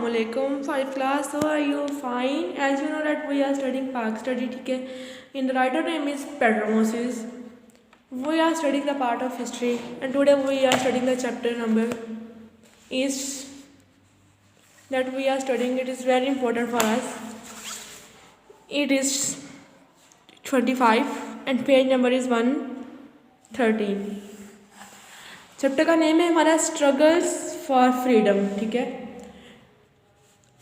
Assalamualaikum 5 class. So are you fine? As you know that we are studying Pak study, ठीक है. In the writer name is Pedro Moses. We are studying the part of history, and today we are studying the chapter number is that we are studying. It is very important for us. It is 25 and page number is 113. Chapter का name है हमारा struggles for freedom. ठीक है,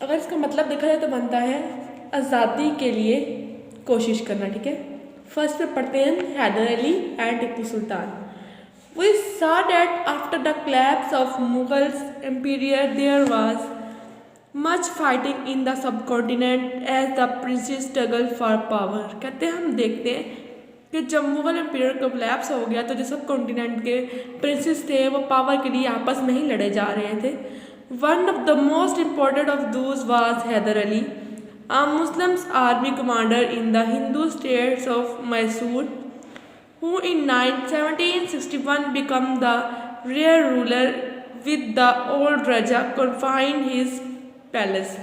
अगर इसका मतलब देखा जाए तो बनता है आज़ादी के लिए कोशिश करना. ठीक है, फर्स्ट पे पढ़ते हैं Haidar Ali and Tipu Sultan. We saw that after the collapse of Mughals empire there was much fighting in the subcontinent as the princes struggle for power. कहते हैं हम देखते हैं कि जब मुगल एम्पायर का कोलैप्स हो गया तो जो सब कॉन्टिनेंट के प्रिंसेस थे वो पावर के लिए आपस में ही लड़े जा रहे थे. One of the most important of those was Haidar Ali, a Muslim army commander in the Hindu states of Mysore, who in 1761 became the real ruler with the old Raja confined his palace.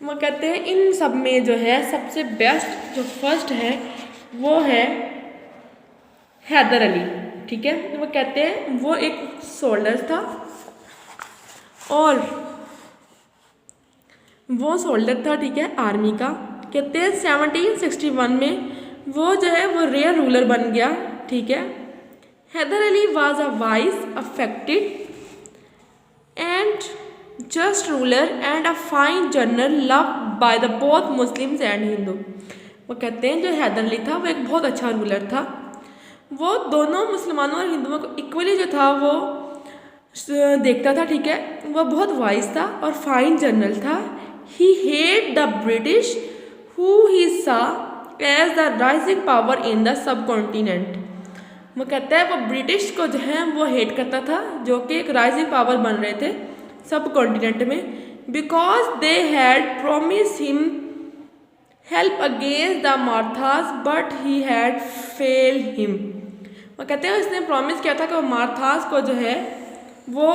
वो कहते हैं इन सब में जो है सबसे best जो first है वो है हैदर अली. ठीक है, वो कहते हैं वो एक सोल्जर था और वो सोल्जर था. ठीक है, आर्मी का. कहते हैं 1761 में वो जो है वो रियल रूलर बन गया. ठीक है, Haidar Ali was a wise affected and just ruler and a fine general loved by the both Muslims and Hindu. वो कहते हैं जो हैदर अली था वो एक बहुत अच्छा रूलर था. वो दोनों मुसलमानों और हिंदुओं को इक्वली जो था वो देखता था. ठीक है, वो बहुत वाइस था और फाइन जनरल था. He hate the British who he saw as the rising power in the subcontinent. वो कहता है वो ब्रिटिश को जो है वो हेट करता था जो कि एक राइजिंग पावर बन रहे थे सब कॉन्टिनेंट में, because they had promise him help against the Marathas but he had fail him. वो कहते हैं उसने प्रॉमिस किया था कि वो मार्थास को जो है वो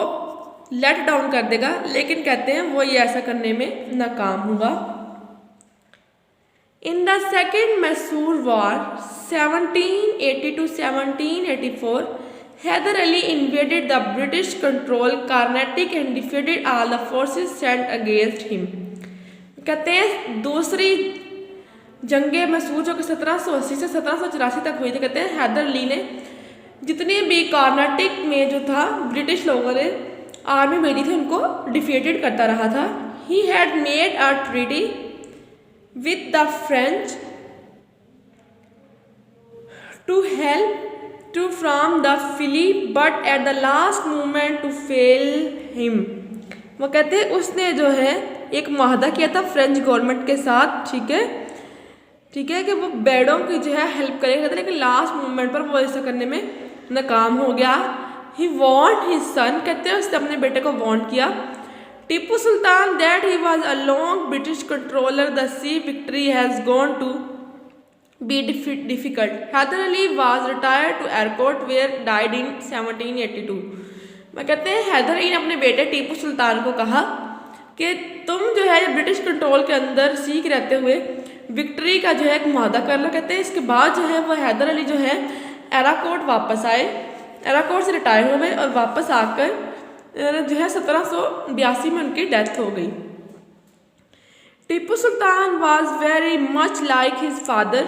लेट डाउन कर देगा, लेकिन कहते हैं वो ये ऐसा करने में नाकाम हुआ. In the second Mysore war 1780 to 1784 Haidar Ali invaded the British control Carnatic and defeated all the forces sent against him. कहते हैं दूसरी जंगे मैसूर जो कि 1780 से 1784 तक हुई थी. कहते हैं हैदर अली ने जितने भी कार्नाटिक में जो था ब्रिटिश लोगों ने आर्मी भेजी थी उनको डिफीटेड करता रहा था. He had made a treaty with the French to help to from the filly but at the last moment to fail him. वो कहते हैं उसने जो है एक मुआहदा किया था फ्रेंच गवर्नमेंट के साथ. ठीक है कि वो बेडों की जो है हेल्प करेगा, लेकिन लास्ट मोमेंट पर वो ऐसा करने में नाकाम हो गया. ही वॉन्ट हिज सन, कहते हैं उसने अपने बेटे को वॉन्ट किया. Tipu Sultan that he was a long British controller the see victory has gone to be difficult. Hyder Ali was retired to airport where died in 1782. मैं कहते हैं हैदर अली ने अपने बेटे टिप्पू सुल्तान को कहा कि तुम जो है ब्रिटिश कंट्रोल के अंदर सीख रहते हुए विक्ट्री का जो है एक मुआहदा कर लो. कहते हैं इसके बाद जो है वो हैदर अली जो है एराकोट वापस आए, एराकोट से रिटायर हुए और वापस आकर जो है 1782 में उनकी डेथ हो गई. Tipu Sultan was very much like his father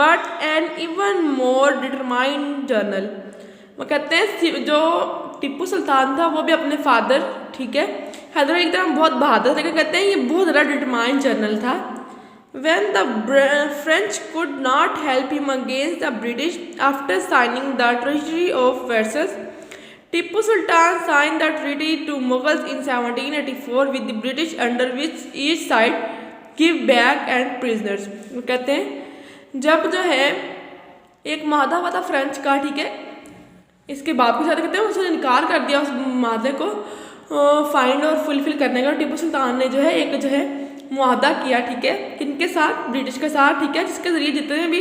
but an even more determined general. वो कहते हैं जो टिप्पू सुल्तान था वो भी अपने फादर, ठीक है, हैदर अली की तरह बहुत बहादुर, लेकिन कहते हैं ये बहुत ज़्यादा डिटरमाइंड जनरल था. When the French could not help him against the British after signing the Treaty of Versailles, Tipu Sultan signed the treaty to Mughals in 1784 with the British, under which each side give back and prisoners. वो कहते हैं जब जो है एक मुआहदा हुआ था French का, ठीक है, इसके बाप के साथ कहते हैं उसने इनकार कर दिया उस मुआहदे को फाइंड और फुलफिल करने का. टिप्पू सुल्तान ने जो है एक जो है मुआहदा किया, ठीक है, किनके साथ, ब्रिटिश के साथ, ठीक है, जिसके ज़रिए जितने भी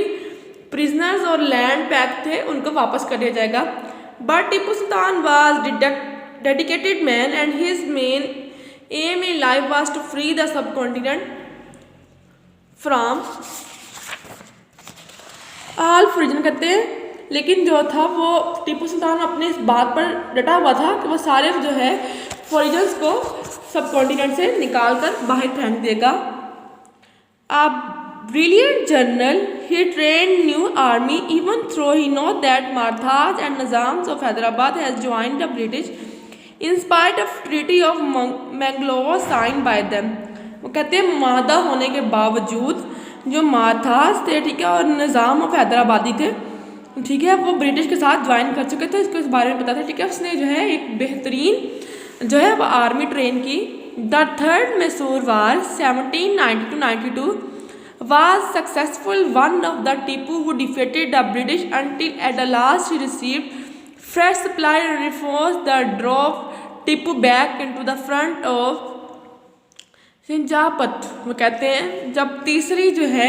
प्रिजनर्स और लैंड पैक थे उनको वापस कर दिया जाएगा. But Tipu Sultan was dedicated man and his main aim main life was to free the subcontinent from all foreign कहते हैं, लेकिन जो था वो टीपू सुल्तान अपने इस बात पर डटा हुआ था कि वो सारे जो है फॉरिजन्स को सब कॉन्टिनेंट से निकाल कर बाहर फेंक देगा। A brilliant general, he trained new army even though he know that Marthas and Nizams of Hyderabad has joined the British in spite of treaty of Mangalore signed by them। वो कहते हैं मादा होने के बावजूद जो मारथास थे, ठीक है, और निज़ाम ऑफ हैदराबादी थे, ठीक है, वो ब्रिटिश के साथ ज्वाइन कर चुके थे। इसको इस बारे में पता था, ठीक है। उसने जो है एक बेहतरीन जो है वो आर्मी ट्रेन की। The third Mysore war 1792 was successful. One of the Tipu who defeated the British until at the last he received fresh supply and reinforced the drove Tipu back into the front of सिंजापत। वो कहते हैं जब तीसरी जो है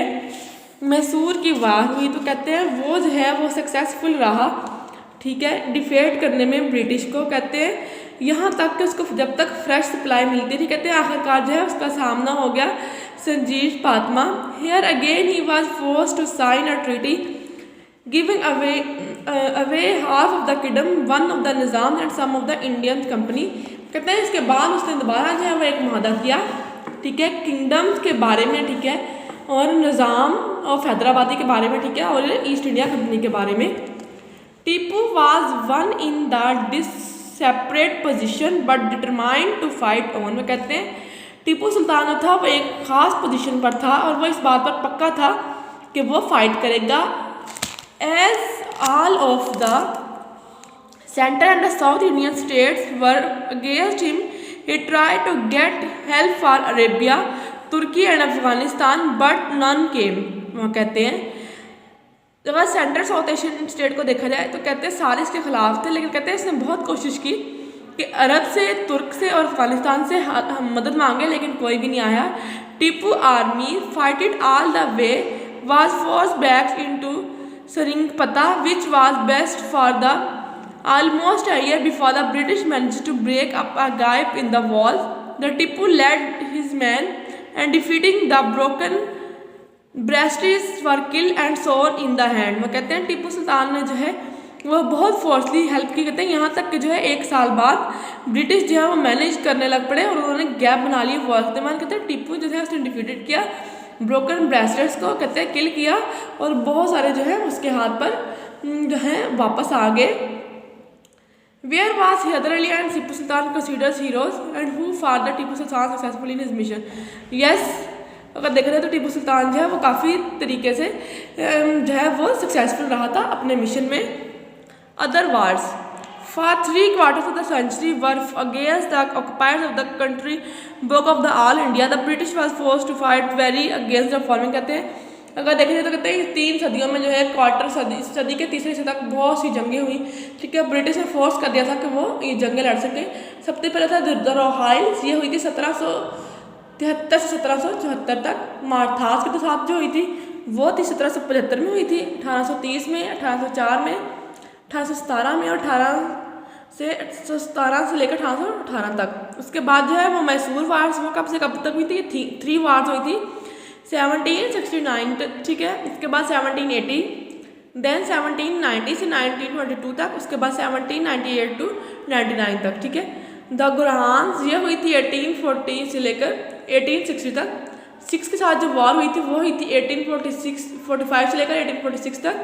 मैसूर की वार हुई तो कहते हैं वो जो है वो सक्सेसफुल रहा, ठीक है, डिफेट करने में ब्रिटिश को। कहते हैं यहाँ तक कि उसको जब तक फ्रेश सप्लाई मिलती थी, कहते हैं आखिरकार जो है उसका सामना हो गया Sanjeev Fatima. Here again he was force to sign a treaty giving away half of the kingdom, one of the Nizam and some of the Indian company. कहते हैं इसके बाद उसने दोबारा जो है वो एक मुआहदा किया, ठीक है, किंगडम्स के बारे में, ठीक है, और निज़ाम ऑफ हैदराबादी के बारे में, ठीक है, और ईस्ट इंडिया कंपनी के बारे में। Tipu was one in the separate position but determined to fight on. वो कहते हैं टीपू सुल्तान जो था वो एक ख़ास पोजीशन पर था और वो इस बात पर पक्का था कि वो फाइट करेगा। As all of the centre and the south Indian states were against him, he tried to get help for Arabia, तुर्की and Afghanistan but none came. वहाँ कहते हैं अगर सेंट्रल साउथ एशियन स्टेट को देखा जाए तो कहते हैं सारे इसके खिलाफ थे, लेकिन कहते हैं इसने बहुत कोशिश की कि अरब से, तुर्क से और अफगानिस्तान से हम मदद मांगे, लेकिन कोई भी नहीं आया। Tipu army fighted all the way was force back into Seringapatam which was best for the almost a year before the British managed to break up a gap in the walls. The Tipu led his men and defeating the broken breasters were killed and sword in the hand। वो कहते हैं टीपू सुल्तान ने जो है वो बहुत फोर्सली help की। कहते हैं यहाँ तक कि जो है एक साल बाद ब्रिटिश जो है वो मैनेज करने लग पड़े और उन्होंने गैप बना ली वॉल्स के। मान कहते हैं टीपू जो है उसने डिफीटेड किया ब्रोकन ब्रेस्टर्स को, कहते हैं किल किया, और बहुत सारे जो है उसके हाथ पर जो है वापस आ गए। Where was Hyder Ali and Tipu Sultan considered heroes and who fought the Tipu Sultan successfully in his mission? Yes, अगर देख रहे हैं तो टीपू सुल्तान जो है वो काफ़ी तरीके से जो है वो सक्सेसफुल रहा था अपने मिशन में। Other wars for 3/4 of the century were against the occupiers of the country broke of the all India. The British was forced to fight very against the following। कहते हैं अगर देखें तो कहते हैं 3 सदियों में जो है क्वार्टर सदी के तीसरे हिस्से तक बहुत सी जंगें हुई, ठीक है। ब्रिटिश ने फोर्स कर दिया था कि वो ये जंगें लड़ सके। सबसे पहले था द रोहाइल्स, ये हुई थी 1773 से 1774 तक। मारथास के साथ जो हुई थी वो थी 1775 में हुई थी, 1830 में, 1804 में, 1817 में और 1817 से लेकर 1818 तक। उसके बाद जो है वो मैसूर वार्स वो कब से कब तक हुई थी? 3 वार्स हुई थी, 1769, ठीक है। इसके बाद 1780, देन 1790 से 1922 तक, उसके बाद 1798 टू 99 तक, ठीक है। द गुरहान्स ये हुई थी 1840 से लेकर 1860 तक। 6 के साथ जो वॉर हुई थी वो हुई थी 1845 से लेकर 1846 तक।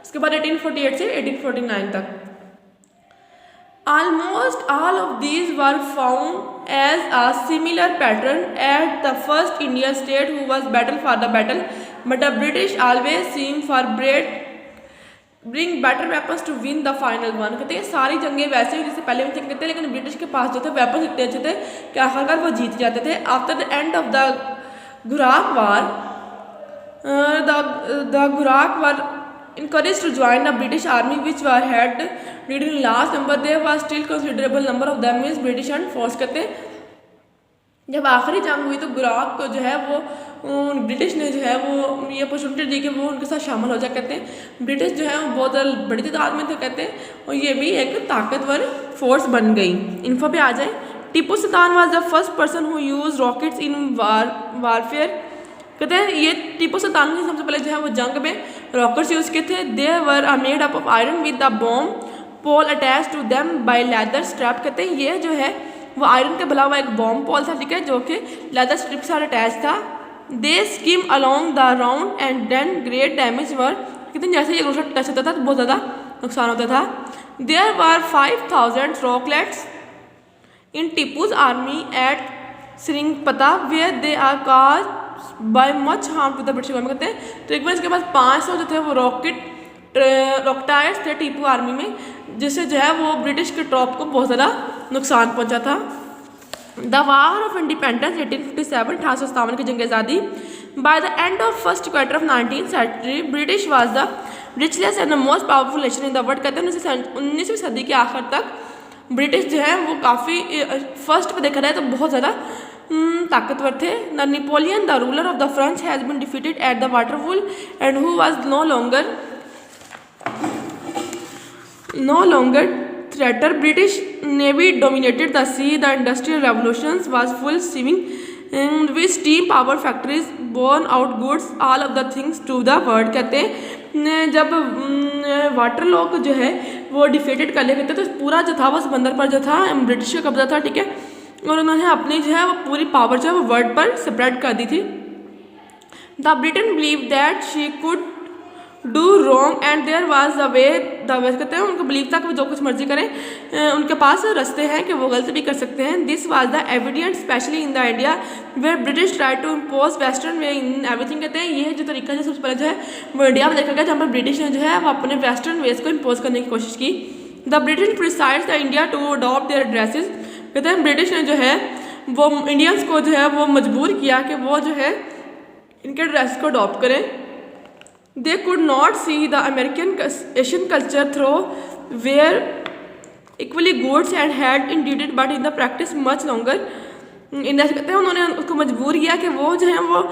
उसके बाद 1848 से 1849 तक। Almost all of these were found as a similar pattern at the first Indian state who was battle for the battle, but the British always seem for bring better weapons to win the final one। कहते हैं सारी जंगें वैसे ही जैसे पहले में कहते हैं, लेकिन ब्रिटिश के पास जो थे वेपन्स इतने अच्छे थे कि आखिरकार वो जीत जाते थे। After the end of the Gurkha war, the Gurak were encouraged to join the British army which were had leading large number. There was still considerable number of them is British and force। कहते हैं जब आखिरी जंग हुई तो गुराक को जो है वो ब्रिटिश ने जो है वो ये अपॉर्चुनिटी दी कि वो उनके साथ शामिल हो जाए। कहते हैं ब्रिटिश जो है वो बहुत बड़ी तादाद में थे, कहते हैं, और ये भी एक ताकतवर फोर्स बन गई। इन्फो पे आ जाए Tipu Sultan was the first person who use rockets in warfare. कहते हैं ये टीपू सुल्तान ने सबसे पहले जो है वो जंग में रॉकेट्स यूज़ किए थे। They were made up of iron with the bomb pole attach to them by leather strap. कहते हैं ये जो है वो आयरन का बना हुआ एक बॉम्ब पोल था, ठीक है, जो कि लेदर स्ट्रिप से अटैच था। They scheme along the round and then great damage were. कहते हैं जैसे ये रोशा टच होता था तो बहुत ज़्यादा नुकसान होता था। There were 5000 rockets in Tipu's army at Srirangapatna where they are cause by much harm to the British government. कहते हैं तो एक बार इसके पास 500 जो थे वो रॉकेटायर्स थे टीपू आर्मी में, जिससे जो है वो ब्रिटिश के ट्रॉप को बहुत ज़्यादा नुकसान पहुंचा था। द वार ऑफ इंडिपेंडेंस 1857 1857 की जंग आज़ादी। By the end of first quarter of 19th century British was the richest and the most powerful nation in the world. कहते हैं 19वीं सदी के आखिर तक ब्रिटिश जो है वो काफ़ी फर्स्ट पे देखा जाए तो बहुत ज़्यादा ताकतवर थे। The Napoleon the ruler of the French has been defeated at the waterfall and who was no longer threater. British Navy dominated the sea. The Industrial Revolutions was full steaming with steam power factories born out goods all of the things to the world। कहते हैं जब water lock जो है वो defeated कर लिया, कहते तो पूरा जो था वो समंदर पर जो था ब्रिटिश का कब्जा था, ठीक है, और उन्होंने अपनी जो है वो पूरी पावर जो है वो वर्ल्ड पर स्प्रेड कर दी थी। The Britain believe that she could do wrong and there was the way कहते हैं उनको बिलीव था कि वो जो कुछ मर्जी करें, उनके पास रास्ते हैं कि वो गलत भी कर सकते हैं। This was the evident specially in the India where British try to impose western way in everything. कहते हैं ये जो तरीका है सबसे पहले जो है वो इंडिया में देखा गया जहाँ पर ब्रिटिश ने जो है वो अपने वेस्टर्न वेज को इम्पोज करने की कोशिश की। The British presides the India to adopt their dresses. कहते हैं ब्रिटिश ने जो है वो इंडियंस को जो है वो मजबूर किया कि वो जो है इनके ड्रेस को अडॉप्ट करें। They could not see the American Asian culture through were equally goods and had indeed but in the practice much longer। India से कहते हैं उन्होंने उसको मजबूर किया कि वो जो है वो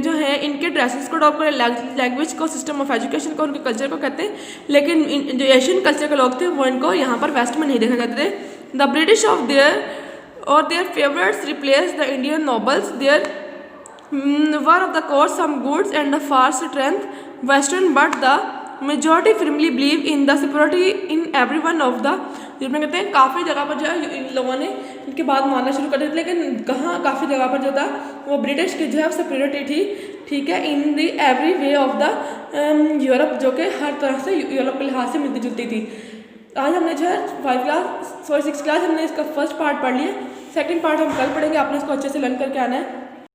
जो है इनके ड्रेसेस को अडॉप्ट करें, लैंग्वेज को, सिस्टम ऑफ एजुकेशन को, उनके कल्चर को, कहते हैं लेकिन जो एशियन कल्चर के लोग थे वो इनको यहाँ पर वेस्ट में नहीं देखा करते थे। The British of their favourites replace the Indian nobles. There were of the course some goods and the far strength western but the majority firmly believe in the superiority in every one of the। जिसमें कहते हैं काफ़ी जगह पर जो है इन लोगों ने इनके बाद मानना शुरू कर दिया, लेकिन कहाँ काफ़ी जगह पर जो था वो ब्रिटिश की जो है superiority थी, ठीक है, in the every way of the Europe, जो कि हर तरह से यूरोप के लिहाज से मिलती जुलती थी। आज हमने जो है 6 क्लास हमने इसका फर्स्ट पार्ट पढ़ लिया, सेकंड पार्ट हम कल पढ़ेंगे। आपने इसको अच्छे से लर्न करके आना है।